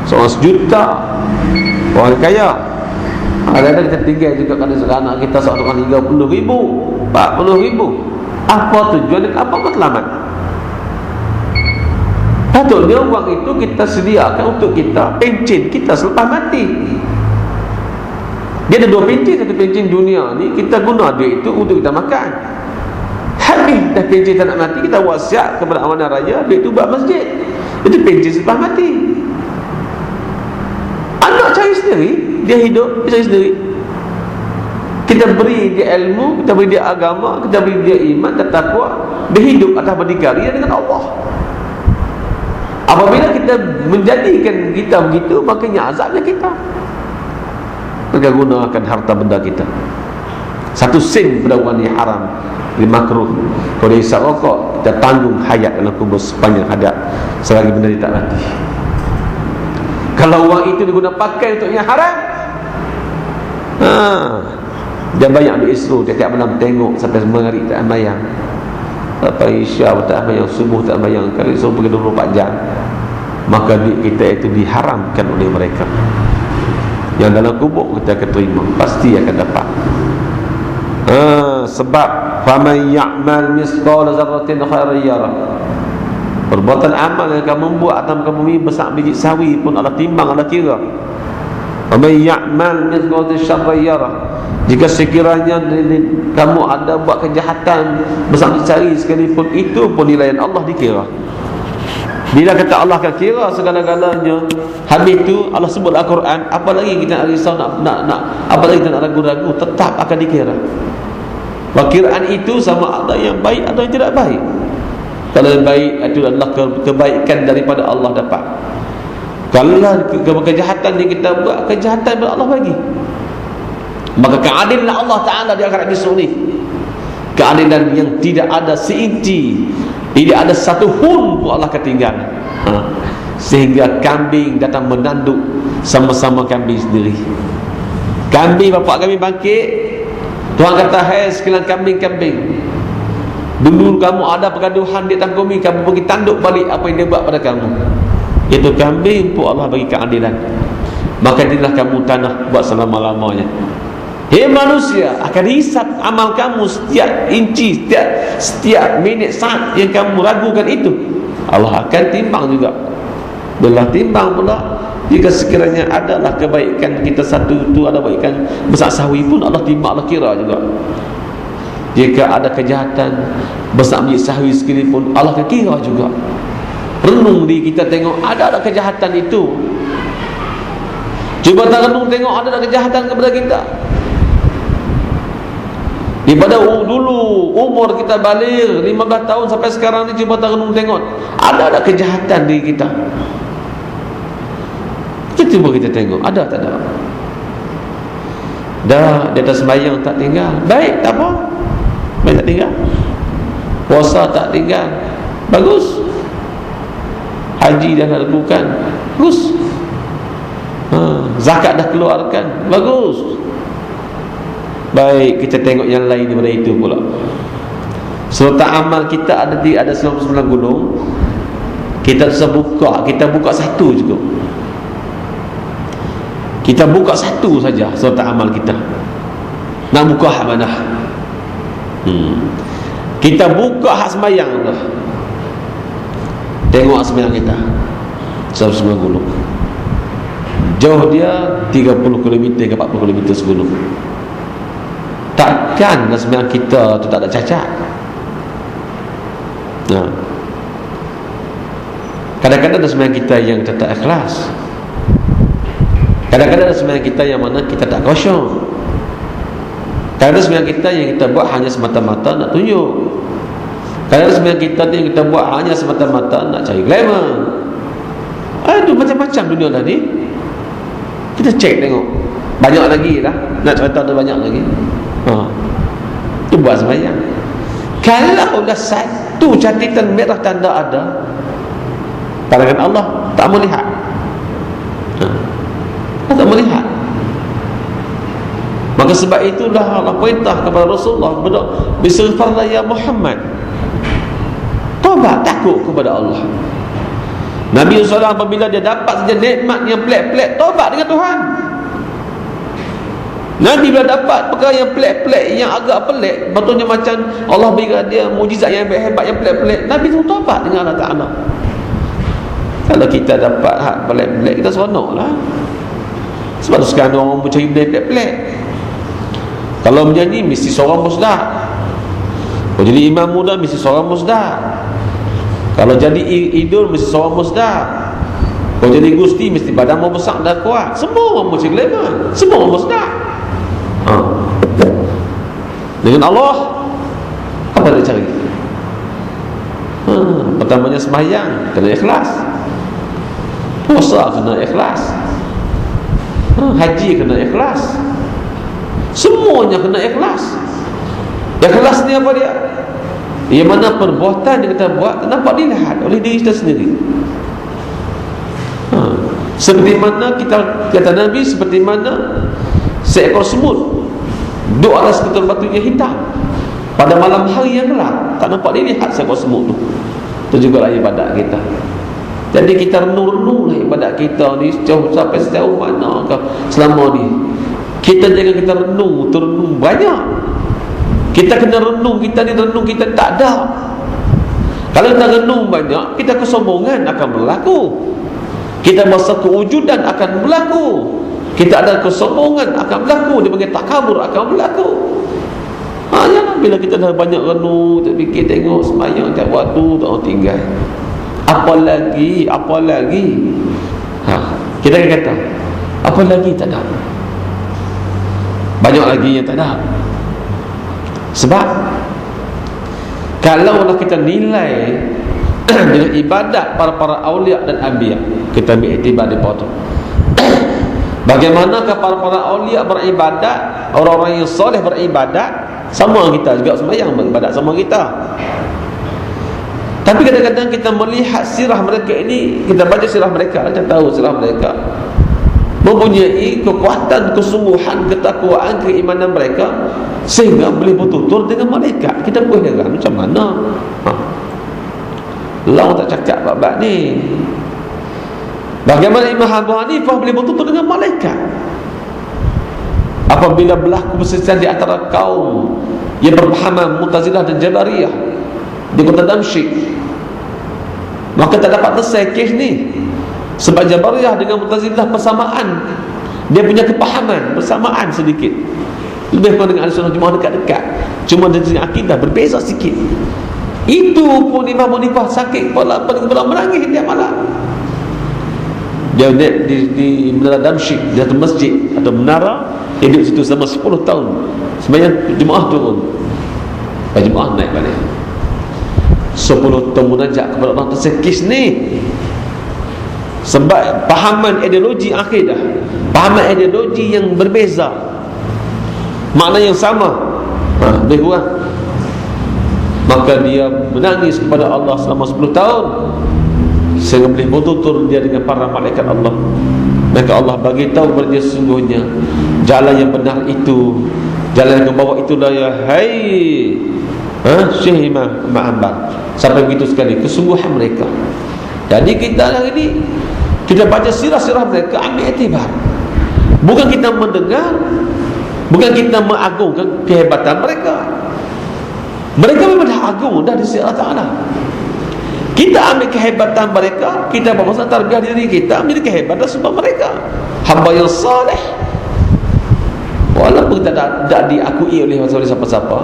seorang 1juta, orang kaya. Ada kita tinggal juga kadang-kadang anak kita 130,000, 40,000. Apa tujuan dan apa matlamat? Patutnya uang itu kita sediakan untuk kita pencen kita selepas mati. Dia ada 2 pencen, satu pencen dunia ni kita guna duit itu untuk kita makan. Habis dah pencen tak nak mati, kita wasiat kepada amanah raya, duit itu buat masjid. Itu pencen selepas mati. Anak cari sendiri, dia hidup, dia cari sendiri. Kita beri dia ilmu, kita beri dia agama, kita beri dia iman dan takwa, dia hidup atas berdikari dengan Allah. Apabila kita menjadikan kita begitu, makanya azabnya kita. Mereka gunakan harta benda kita. 1 sen pada orang yang haram, dia makruh. Kalau dia isap rokok, kita tanggung hayat dalam kubur sepanjang hayat selagi benda dia tak mati. Kalau uang itu diguna pakai untuk yang haram, dia banyak ambil isru, tiap-tiap malam tengok sampai semari tak bayang. Apa isya tak bayang, subuh tak bayang, kali suruh pergi 24 jam. Maka duit kita itu diharamkan oleh mereka. Yang dalam kubur kita akan terima, pasti akan dapat. Sebab faman ya'mal misqala dzarratin khairan yarah. Perbuatan amal yang kamu buat atas muka bumi besar biji sawi pun Allah timbang, Allah kira. Faman ya'mal misqala syarran yarah. Jika sekiranya kamu ada buat kejahatan besar biji sawi sekalipun, itu pun nilaian Allah dikira. Bila kata Allah akan kira segala-galanya, habis itu Allah sebut Al-Quran, apa lagi kita nak risau, nak apa lagi kita nak ragu-ragu, tetap akan dikira. Perkiraan itu sama ada yang baik atau yang tidak baik. Kalau yang baik itu adalah kebaikan daripada Allah dapat. Kalau kejahatan yang kita buat, kejahatan daripada Allah bagi. Maka keadilan Allah Ta'ala di akhirat besok ni, keadilan yang tidak ada seinci, tidak ada satu hun pun Allah ketinggalan. Sehingga kambing datang menanduk sama-sama kambing sendiri. Kambing bapak kami bangkit, Tuhan kata, hai sekalian kambing-kambing, dulu kamu ada pergaduhan di atas bumi, kamu pergi tanduk balik apa yang dia buat pada kamu. Itu kambing pun Allah bagi keadilan. Maka inilah kamu tanah buat selama-lamanya. Hei manusia, akan hisap amal kamu setiap inci, setiap minit saat yang kamu ragukan itu, Allah akan timbang juga. Bila timbang pula, jika sekiranya adalah kebaikan kita satu itu ada kebaikan besar sawi pun Allah timbang, Allah kira juga. Jika ada kejahatan besar biji sawi sekalipun, Allah akan kira juga. Renung di kita tengok ada kejahatan itu, Cuba tak renung tengok ada tak kejahatan kepada kita. Daripada dulu umur kita balik 15 tahun sampai sekarang ni, cuba tak renung tengok ada tak kejahatan di kita. Cuba kita tengok ada tak ada. Dah dia tak sembahyang tak tinggal, baik tak apa, baik tak tinggal. Puasa tak tinggal, bagus. Haji dah lakukan, bagus. Zakat dah keluarkan, bagus. Baik, kita tengok yang lain daripada itu pula. Serta amal kita ada 99 gunung. Kita buka satu juga. Kita buka satu saja serta amal kita. Nak buka hak mana? Kita buka hak sembahyang dah. Tengok hak sembahyang kita 99 gunung. Jauh dia 30 km ke 40 km segunung. Takkan sembahyang kita tu tak ada cacat. Kadang-kadang ada sembahyang kita yang tak ikhlas. Kadang-kadang ada sembahyang kita yang mana kita tak khusyuk. Kadang-kadang sembahyang kita yang kita buat hanya semata-mata nak tunjuk. Kadang-kadang sembahyang kita yang kita buat hanya semata-mata nak cari glamour. Itu macam-macam dunia dah ni. Kita cek tengok. Banyak lagi lah. Nak cerita ada banyak lagi. Itu buat sembahyang. Kalau dah satu catatan merah tanda ada, pandangan Allah tak melihat. Tak melihat. Maka sebab itulah Allah perintah kepada Rasulullah, "Bistighfarlah ya Muhammad." Taubat, takut kepada Allah. Nabi SAW apabila dia dapat saja nikmat yang pelik-pelik, taubat dengan Tuhan. Nabi bila dapat perkara yang pelik-pelik, yang agak pelik, betulnya macam Allah beri dia mujizat yang hebat, yang pelik-pelik, Nabi tu taubat dengan Allah Ta'ala. Kalau kita dapat hak pelik-pelik, kita seronok lah. Sebab tu sekarang orang mencari benda pelik-pelik. Kalau menyanyi mesti seorang musdak. Kalau jadi imam muda mesti seorang musdak. Kalau jadi idol mesti seorang musdak. Kalau jadi gusti mesti badan mau besar dah kuat. Semua orang mesti glamour, semua orang musdak. Dengan Allah apa dia cari? Pertamanya sembahyang kena ikhlas. Puasa kena ikhlas. Haji kena ikhlas. Semuanya kena ikhlas. Ikhlas ni apa dia? Yang mana perbuatan yang kita buat nampak dilihat oleh diri kita sendiri. Seperti mana kita kata Nabi, seperti mana seekor semut duduk atas ketul batu yang hitam pada malam hari yang gelap, tak nampak dilihat seekor semut tu. Itu juga lah ibadat kita. Jadi kita renung-renunglah ibadat kita ni sampai sejauh mana selama ni. Kita jangan kita renung banyak. Kita kena renung kita ni, renung kita tak ada. Kalau kita renung banyak, kita kesombongan akan berlaku. Kita masa kewujudan akan berlaku. Kita ada kesombongan akan berlaku. Dia panggil takabur akan berlaku. Jangan bila kita dah banyak renung, kita fikir tengok sembahyang tiap waktu tak mau tinggal. Apa lagi? Kita akan kata apa lagi tak ada. Banyak lagi yang tak ada. Sebab kalaulah kita nilai dengan ibadat para awliya dan anbiya, kita ambil iktibar di bawah tu. Bagaimanakah para awliya beribadat, orang-orang yang soleh beribadat, sama kita juga sembahyang beribadat sama kita. Tapi kadang-kadang kita melihat sirah mereka ini, kita baca sirah mereka, kita tahu sirah mereka mempunyai kekuatan, kesungguhan, ketakwaan, keimanan mereka sehingga boleh bertutur dengan malaikat. Kita pun heran macam mana Allah tak cakap bab ni. Bagaimana Imam Abu Hanifah boleh bertutur dengan malaikat apabila berlaku perselisihan di antara kaum yang berpahaman Mu'tazilah dan Jabariyah di kota Damsyik. Maka tak dapat selesai kes ni. Sebab Jabariyah dengan Mu'tazilah persamaan, dia punya kepahaman bersamaan sedikit, lebih kurang dengan Ahlussunnah Jemaah dekat-dekat. Cuma dari segi akidah berbeza sikit. Itu pun Imam Hanifah sakit kepala, menangis dia malam. Dia naik di Menara Damsyik, di atas masjid atau menara, dia duduk situ selama 10 tahun. Sembahyang jemaah turun, jemaah naik balik. 10 tahun munajat kepada Allah tersekis ni. Sebab pahaman ideologi akidah, pahaman ideologi yang berbeza, makna yang sama, lebih kurang. Maka dia menangis kepada Allah selama 10 tahun, sehingga boleh bertutur dia dengan para malaikat Allah. Maka Allah bagi tahu kepada dia sesungguhnya jalan yang benar itu, jalan yang membawa itulah ya hai Syekh Imam Ambar. Sampai begitu sekali kesungguhan mereka. Jadi kita hari ini kita baca sirah-sirah mereka, ambil iktibar. Bukan kita mendengar, bukan kita mengagungkan kehebatan mereka. Mereka memang dah agung dah di sisi Allah Ta'ala. Kita ambil kehebatan mereka, kita berusaha tarbiyah diri kita menjadi kehebatan sebab mereka hamba yang saleh. Walaupun kita tak diakui oleh siapa-siapa,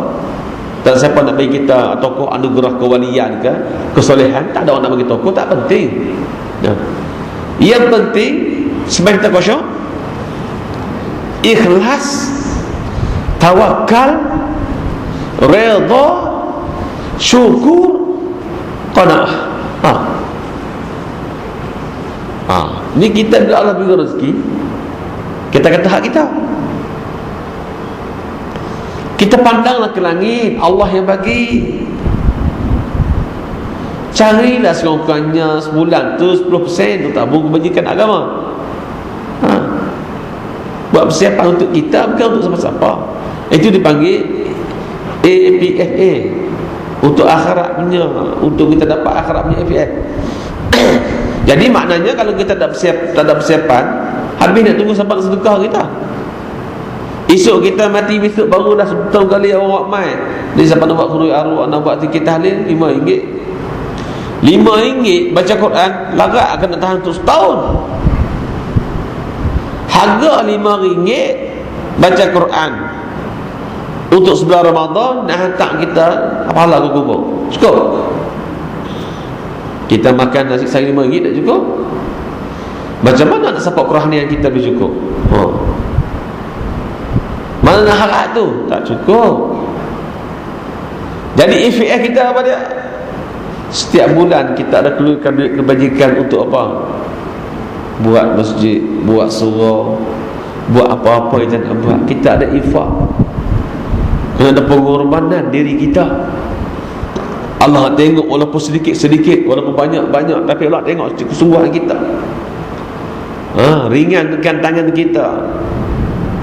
dan siapa nak bagi kita tokoh anugerah kewalian ke kesolehan, tak ada orang nak bagi tokoh, tak penting. Yang penting sebagai kita kosong, ikhlas, tawakal, redha, syukur, qanaah. Ni kita bila Allah beri rezeki, kita kata hak kita. Kita pandanglah ke langit, Allah yang bagi. Carilah sekurang-kurangnya sebulan tu 10% untuk tabung kebajikan agama. Buat persiapan untuk kita, bukan untuk siapa-siapa. Itu dipanggil APFA, untuk akhirat punya, untuk kita dapat akhirat punya APF. Jadi maknanya kalau kita tak ada persiapan, habis nak tunggu sampai sedekah kita. Esok kita mati, besok barulah setahun kali orang buat mai. Jadi siapa nak buat khurui arwah, nak buat zikir tahlil, RM5. RM5 baca Quran, larat akan nak tahan untuk setahun. Harga RM5 baca Quran untuk sebulan Ramadan, nak hantar kita pahala ke kubur. Cukup? Kita makan nasi sehari RM5 tak cukup? Macam mana nak support kerohanian kita boleh cukup? Mana nak harap tu? Tak cukup. Jadi IFF kita apa dia? Setiap bulan kita ada keluarkan duit kebajikan untuk apa? Buat masjid, buat surau, buat apa-apa yang nak buat. Kita ada infak, kena ada pengorbanan diri kita. Allah tengok walaupun sedikit-sedikit, walaupun banyak-banyak, tapi Allah tengok kesungguhan kita. Ringankan tangan kita,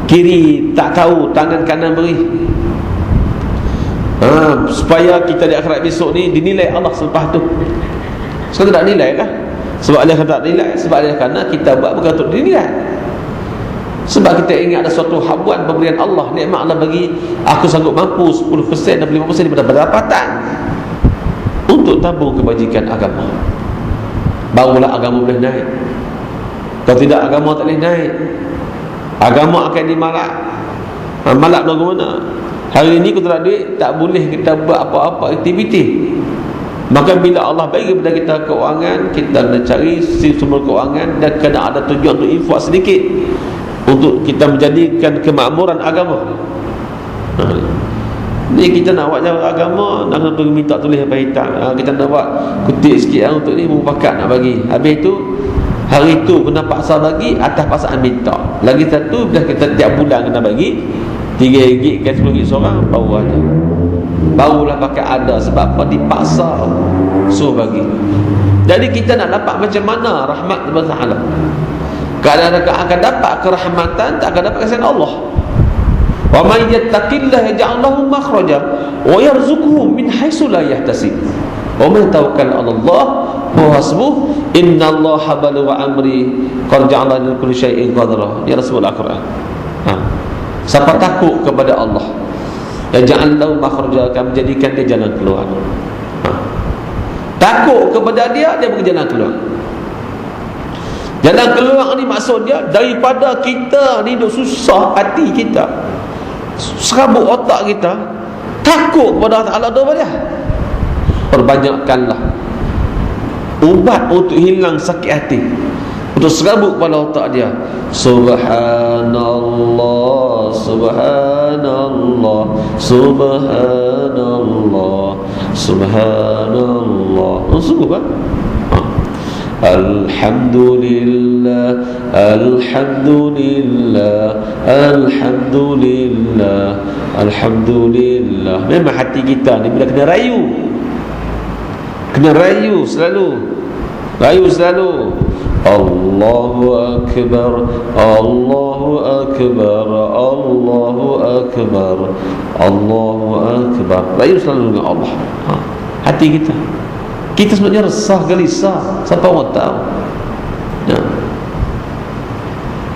kiri tak tahu, tangan kanan beri. Supaya kita di akhirat besok ni dinilai Allah selepas tu. Sekarang tak nilai lah. Sebab dia kata tak nilai, sebab dia kerana kita buat bukan untuk dinilai. Sebab kita ingat ada suatu habuan pemberian Allah, nikmat Allah bagi, aku sanggup mampu 10% dan 5% daripada pendapatan untuk tabung kebajikan agama. Barulah agama boleh naik. Kalau tidak, agama tak boleh naik. Agama akan dimalak. Malak bagaimana? Hari ini kita tak ada duit, tak boleh kita buat apa-apa aktiviti. Maka bila Allah bagi kepada kita keuangan, kita nak cari sumber keuangan dan kena ada tujuan untuk infak sedikit untuk kita menjadikan kemakmuran agama. Ni kita nak buat jalan agama, nak pergi minta tulis apa hitam. Kita nak buat kutip sikit untuk ni, mufakat nak bagi. Habis tu hari tu kena paksa bagi atas paksaan minta. Lagi satu, bila kita tiap bulan kena bagi RM3 ke RM10 seorang, baru ada. Barulah pakai ada. Sebab apa? Dipaksa suruh bagi. Jadi kita nak dapat macam mana rahmat Allah Ta'ala? Kadang-kadang akan dapat kerahmatan, tak akan dapat kasih Allah. Wa man yattaqillaha yaj'al lahu makhraja wa yarzuquhu min haitsu la yahtasib. Wa man tawakkala 'ala Allah huwa hasbuh. Innallaha balighu amri qad ja'ala li kulli syai'in qadra. Ya Rasulullah Al-Quran. Siapa takut kepada Allah, yaj'al lahu makhraja, akan menjadikan dia jalan keluar. Takut kepada dia, dia beri jalan keluar. Jalan keluar ni maksud dia daripada kita ni duk susah hati kita, serabut otak kita, takut kepada Allah Ta'ala tu apa dia? Perbanyakkanlah ubat untuk hilang sakit hati. untuk serabut pada otak dia. Subhanallah, subhanallah, subhanallah, subhanallah. Sungguh kan? Alhamdulillah, alhamdulillah, alhamdulillah, alhamdulillah. Memang hati kita ni bila kena rayu selalu, Allahu Akbar, Allahu Akbar, Allahu Akbar, Allahu Akbar. Rayu selalu dengan Allah. Hati kita sebenarnya resah, gelisah. Siapa orang tahu?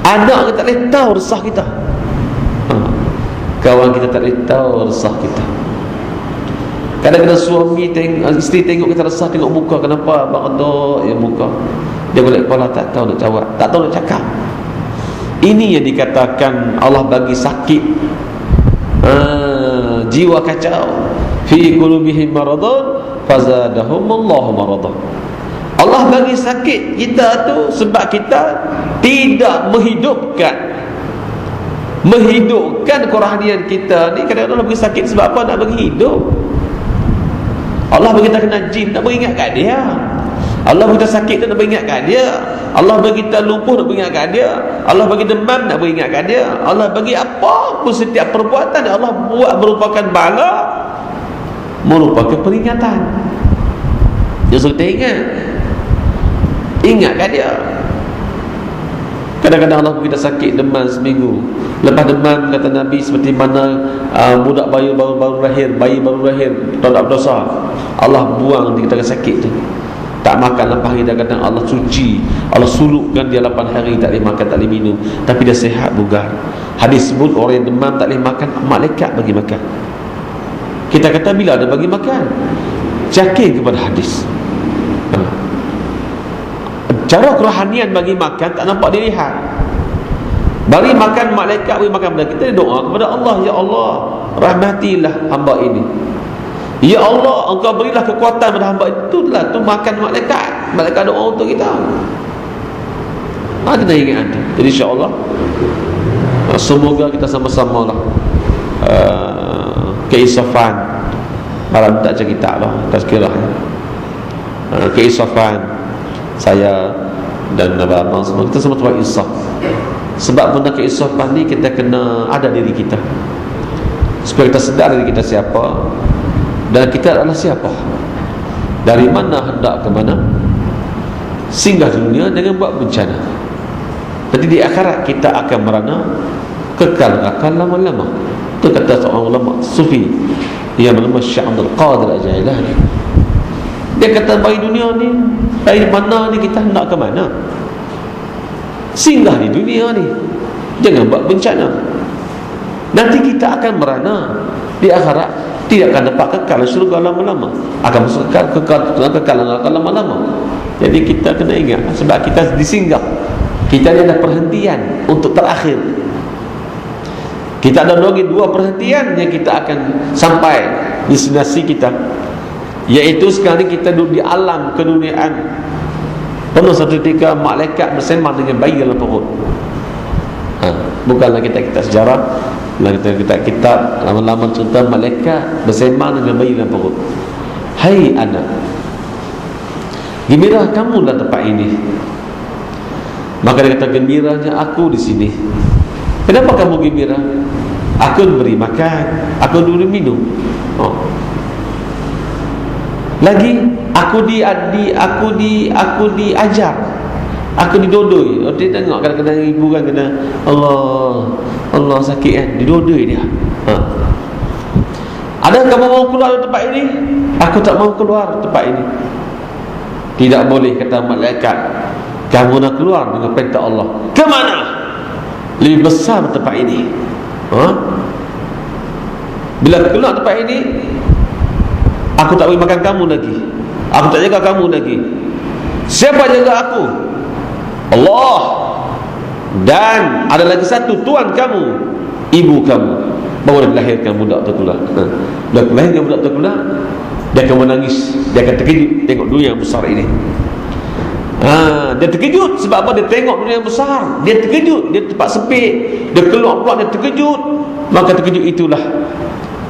Anak kita tak boleh tahu resah kita. Kawan kita tak boleh tahu resah kita. Kadang-kadang suami isteri tengok kita resah, tengok muka, kenapa abang redha ya muka. Dia golek kepala, tak tahu nak jawab, tak tahu nak cakap. Ini yang dikatakan Allah bagi sakit, jiwa kacau. Fi qulubihim maradun fazadahumullahu maradan. Allah bagi sakit kita tu sebab kita tidak menghidupkan kerohanian kita ni. Kadang-kadang Allah bagi sakit sebab apa? Nak bagi hidup. Allah bagi kita kena jin, nak beringat kat dia. Allah bagi kita sakit, nak beringat kat dia. Allah bagi kita lumpuh, nak beringat kat dia. Allah bagi demam, nak beringat kat dia. Allah bagi apa pun, setiap perbuatan yang Allah buat merupakan bala, merupakan peringatan. Dia suruh kita ingat kat dia. Kadang-kadang Allah bagi kita sakit, demam seminggu. Lepas demam, kata Nabi, seperti mana budak bayi baru lahir, tak ada berdosa, Allah buang di kita sakit tu. Tak makan 8 hari, kadang-kadang Allah cuci, Allah sulukkan dia 8 hari, tak boleh makan, tak boleh minum, tapi dia sihat, bugar. Hadis sebut orang yang demam tak boleh makan, malaikat bagi makan. Kita kata bila ada bagi makan? Yakin kepada hadis. Cara kerohanian bagi makan tak nampak dilihat. Bagi makan malaikat, bagi makan benda. Kita doa kepada Allah, ya Allah, rahmatilah hamba ini. Ya Allah, engkau berilah kekuatan pada hamba itu. Itulah tu makan malaikat. Malaikat doa untuk kita. Kita ingat. Jadi insya-Allah semoga kita sama-sama lah keisafan. Malam tak cerita lah, tazkirah. Keisafan saya dan abang semua, kita semua tuan insaf. Sebab benda keisafan ni kita kena ada diri kita, supaya kita sedar diri kita siapa dan kita adalah siapa, dari mana hendak ke mana, singgah dunia dengan buat bencana. Nanti di akhirat kita akan merana kekal lama-lama. Itu kata seorang ulama sufi yang bernama Syekh Abdul Qadir Al-Jailani. Dia kata bagi dunia ni, dari mana ni kita hendak ke mana, singgah di dunia ni, jangan buat bencana. Nanti kita akan merana di akhirat, tidak akan dapat kekal syurga lama-lama, akan masuk kekal lama-lama. Jadi kita kena ingat, sebab kita disinggah, kita ni ada perhentian untuk terakhir. Kita ada lagi 2 perhentian yang kita akan sampai destinasi kita, iaitu sekarang kita duduk di alam keduniaan. Pernah satu ketika malaikat bersembang dengan bayi dalam perut. Bukanlah kita sejarah, kita kitab lama-lama cerita malaikat bersembang dengan bayi dalam perut. Hai anak, gembira kamu dalam tempat ini. Maka dia kata, gembiranya aku di sini. Kenapa kamu gembira? Aku diberi makan, aku diberi minum. Lagi aku diajar, aku didodoi. Dia tengok kadang-kadang ibu kan kena Allah sakit kan, didodoi dia. Ada kamu mau keluar dari tempat ini? Aku tak mau keluar dari tempat ini. Tidak boleh, kata malaikat. Kamu nak keluar dengan perintah Allah. Ke mana? Lebih besar tempat ini. Bila keluar tempat ini, aku tak boleh makan kamu lagi, aku tak jaga kamu lagi. Siapa jaga aku? Allah. Dan ada lagi satu, tuan kamu, ibu kamu. Baru dilahirkan budak tu pula. Bila dilahirkan budak tu pula, dia akan menangis, dia akan terkejut tengok dunia yang besar ini. Dia terkejut. Sebab apa? Dia tengok dunia yang besar. Dia terkejut. Dia tempat sempit. Dia keluar pula, dia terkejut. Maka terkejut itulah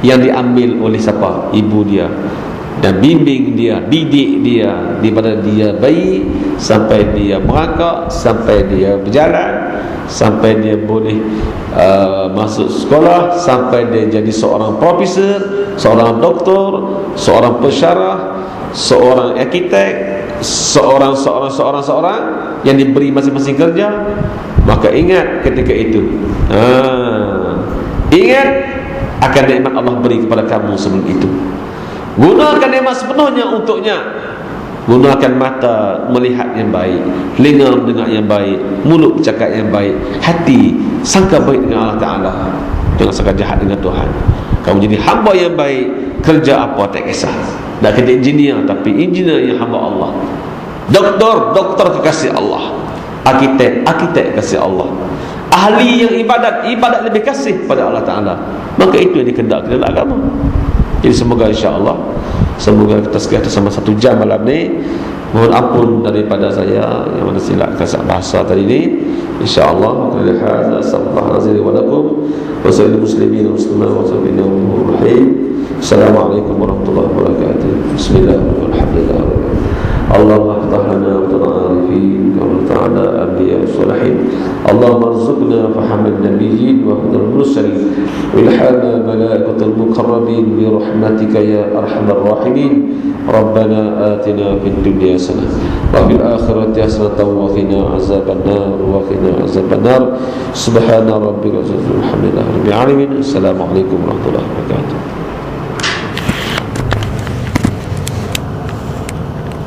yang diambil oleh siapa? Ibu dia. Dan bimbing dia, didik dia daripada dia bayi sampai dia merangkak, sampai dia berjalan, sampai dia boleh masuk sekolah, sampai dia jadi seorang profesor, seorang doktor, seorang pensyarah, seorang arkitek, seorang yang diberi masing-masing kerja. Maka ingat ketika itu, ingat akan nikmat Allah beri kepada kamu sebelum itu. Gunakan nikmat sepenuhnya untuknya. Gunakan mata melihat yang baik, telinga mendengar yang baik, mulut bercakap yang baik, hati sangka baik dengan Allah Ta'ala, jangan sangka jahat dengan Tuhan. Kamu jadi hamba yang baik. Kerja apa tak kisah. Nak kerja engineer, tapi engineer yang hamba Allah. Doktor kekasih Allah. Arkitek kekasih Allah. Ahli yang ibadat lebih kasih pada Allah Ta'ala. Maka itu yang dikehendaki dalam agama. Jadi semoga insya-Allah, semoga kita sekalian sama 1 jam malam ni. Mohon ampun daripada saya yang mana silap kasar bahasa tadi ni. Insya-Allah qul hadza sallallahu alaihi wa lakum wa sallallahu muslimin wa muslimat wa sallallahu. Assalamualaikum warahmatullahi wabarakatuh. Bismillahirrahmanirrahim. Allahumma iftah lana wa ta'arifin wa ta'ala anbiya salihin. Allahumma arzuqna fahaman nabiyyin wa hudal mursalin wa ilhama malaikatul muqarrabin bi rahmatika ya arhamar rahimin. Rabbana atina fid dunya hasanah wa fil akhirati hasanah wa qina azaban nar. Subhana rabbika rabbil izzati amma yasifun. Assalamualaikum warahmatullahi wabarakatuh.